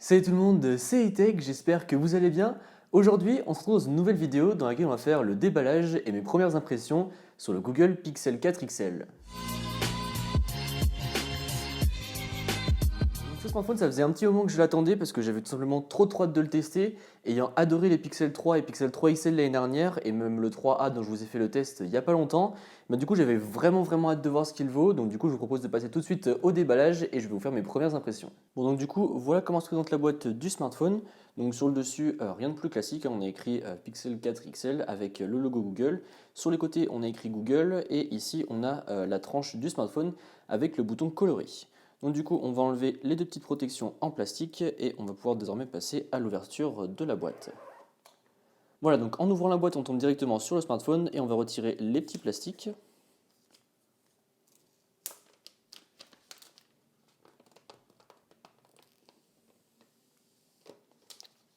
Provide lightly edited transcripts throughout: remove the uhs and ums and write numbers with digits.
Salut tout le monde, c'est E-Tech, j'espère que vous allez bien. Aujourd'hui, on se retrouve dans une nouvelle vidéo dans laquelle on va faire le déballage et mes premières impressions sur le Google Pixel 4 XL. Ce smartphone, ça faisait un petit moment que je l'attendais parce que j'avais tout simplement trop hâte de le tester. Ayant adoré les Pixel 3 et Pixel 3 XL l'année dernière et même le 3A dont je vous ai fait le test il n'y a pas longtemps, du coup j'avais vraiment hâte de voir ce qu'il vaut. Donc du coup je vous propose de passer tout de suite au déballage et je vais vous faire mes premières impressions. Bon donc du coup voilà comment se présente la boîte du smartphone. Donc sur le dessus, rien de plus classique, on a écrit Pixel 4 XL avec le logo Google. Sur les côtés on a écrit Google et ici on a la tranche du smartphone avec le bouton coloré. Donc du coup, on va enlever les deux petites protections en plastique et on va pouvoir désormais passer à l'ouverture de la boîte. Voilà, donc en ouvrant la boîte, on tombe directement sur le smartphone et on va retirer les petits plastiques.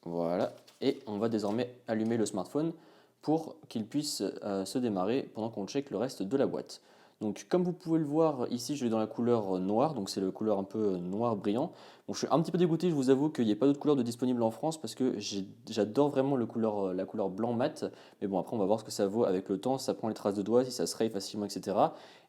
Voilà, et on va désormais allumer le smartphone pour qu'il puisse se démarrer pendant qu'on check le reste de la boîte. Donc comme vous pouvez le voir ici, je l'ai dans la couleur noire, donc c'est la couleur un peu noir brillant. Bon, je suis un petit peu dégoûté, je vous avoue qu'il n'y ait pas d'autre couleur de disponible en France parce que j'adore vraiment la couleur blanc mat. Mais bon, après on va voir ce que ça vaut avec le temps, si ça prend les traces de doigts, si ça se raye facilement, etc.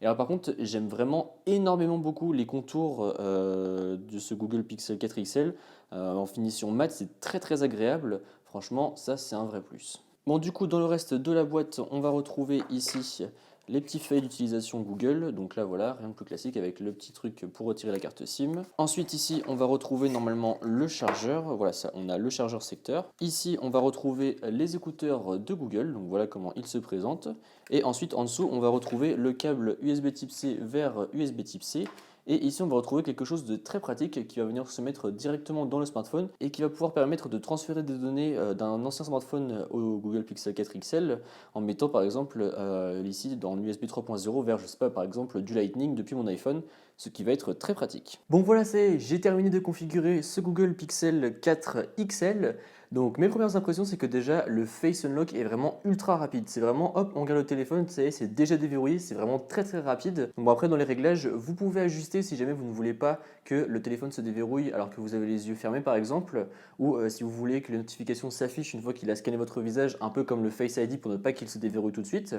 Et alors par contre, j'aime vraiment énormément beaucoup les contours de ce Google Pixel 4 XL. En finition mat, c'est très agréable. Franchement, ça c'est un vrai plus. Bon, du coup, dans le reste de la boîte, on va retrouver ici les petits feuilles d'utilisation Google. Donc là, voilà, rien de plus classique avec le petit truc pour retirer la carte SIM. Ensuite, ici, on va retrouver normalement le chargeur. Voilà, ça, on a le chargeur secteur. Ici, on va retrouver les écouteurs de Google. Donc voilà comment ils se présentent. Et ensuite, en dessous, on va retrouver le câble USB Type C vers USB Type C. Et ici, on va retrouver quelque chose de très pratique qui va venir se mettre directement dans le smartphone et qui va pouvoir permettre de transférer des données d'un ancien smartphone au Google Pixel 4 XL en mettant par exemple ici dans l'USB 3.0 vers, je sais pas, par exemple du Lightning depuis mon iPhone, ce qui va être très pratique. Bon voilà, j'ai terminé de configurer ce Google Pixel 4 XL. Donc mes premières impressions, c'est que déjà le Face Unlock est vraiment ultra rapide. C'est vraiment hop, on regarde le téléphone, c'est déjà déverrouillé, c'est vraiment très rapide. Donc bon, après dans les réglages, vous pouvez ajuster si jamais vous ne voulez pas que le téléphone se déverrouille alors que vous avez les yeux fermés par exemple, ou si vous voulez que les notifications s'affichent une fois qu'il a scanné votre visage, un peu comme le Face ID pour ne pas qu'il se déverrouille tout de suite.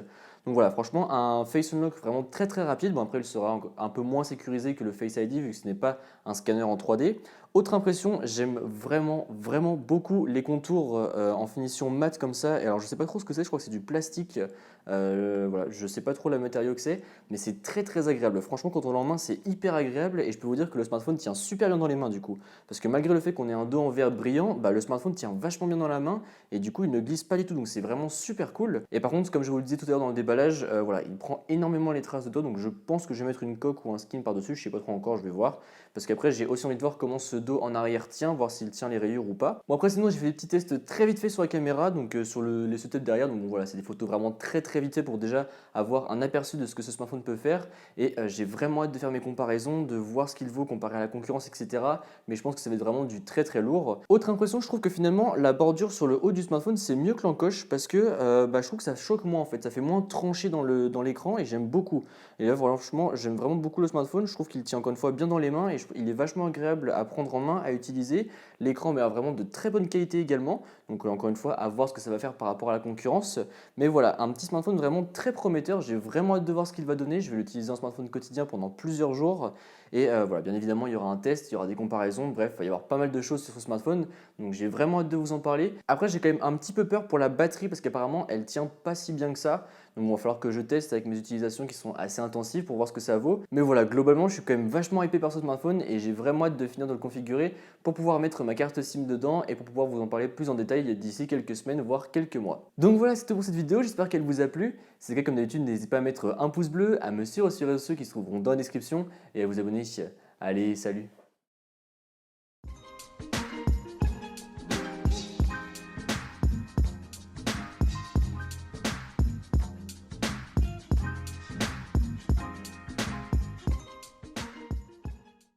Donc voilà, franchement un Face Unlock vraiment très rapide. Bon après il sera un peu moins sécurisé que le Face ID vu que ce n'est pas un scanner en 3D. Autre impression, j'aime vraiment beaucoup les contours en finition mat comme ça. Et alors je sais pas trop ce que c'est, je crois que c'est du plastique. Voilà, je sais pas trop le matériau que c'est, mais c'est très agréable. Franchement, quand on l'a en main, c'est hyper agréable et je peux vous dire que le smartphone tient super bien dans les mains du coup. Parce que malgré le fait qu'on ait un dos en verre brillant, le smartphone tient vachement bien dans la main et du coup il ne glisse pas du tout. Donc c'est vraiment super cool. Et par contre, comme je vous le disais tout à l'heure dans le déballage, voilà, il prend énormément les traces de doigts. Donc je pense que je vais mettre une coque ou un skin par-dessus. Je sais pas trop encore, je vais voir. Parce qu'après, j'ai aussi envie de voir comment ce dos en arrière tient, voir s'il tient les rayures ou pas. Bon après sinon j'ai fait des petits tests très vite fait sur la caméra, donc sur les setups derrière, donc bon, voilà c'est des photos vraiment très vite fait pour déjà avoir un aperçu de ce que ce smartphone peut faire et j'ai vraiment hâte de faire mes comparaisons, de voir ce qu'il vaut comparé à la concurrence etc. Mais je pense que ça va être vraiment du très lourd. Autre impression, je trouve que finalement la bordure sur le haut du smartphone c'est mieux que l'encoche parce que je trouve que ça choque moins en fait, ça fait moins tranché dans l'écran et j'aime beaucoup. Et là franchement j'aime vraiment beaucoup le smartphone, je trouve qu'il tient encore une fois bien dans les mains et il est vachement agréable à prendre en main, à utiliser. L'écran est vraiment de très bonne qualité également, donc encore une fois à voir ce que ça va faire par rapport à la concurrence. Mais voilà, un petit smartphone vraiment très prometteur, j'ai vraiment hâte de voir ce qu'il va donner. Je vais l'utiliser en smartphone quotidien pendant plusieurs jours et voilà, bien évidemment il y aura un test, il y aura des comparaisons, bref, il va y avoir pas mal de choses sur ce smartphone, donc j'ai vraiment hâte de vous en parler. Après j'ai quand même un petit peu peur pour la batterie parce qu'apparemment elle tient pas si bien que ça, donc il va falloir que je teste avec mes utilisations qui sont assez intensives pour voir ce que ça vaut. Mais voilà, globalement je suis quand même vachement hypé par ce smartphone et j'ai vraiment hâte de finir de le configurer pour pouvoir mettre ma carte SIM dedans et pour pouvoir vous en parler plus en détail d'ici quelques semaines voire quelques mois. Donc voilà, c'était pour cette vidéo, j'espère qu'elle vous a plu. Si c'est le cas, comme d'habitude, n'hésitez pas à mettre un pouce bleu, à me suivre sur les réseaux sociaux qui se trouveront dans la description et à vous abonner. Allez, salut!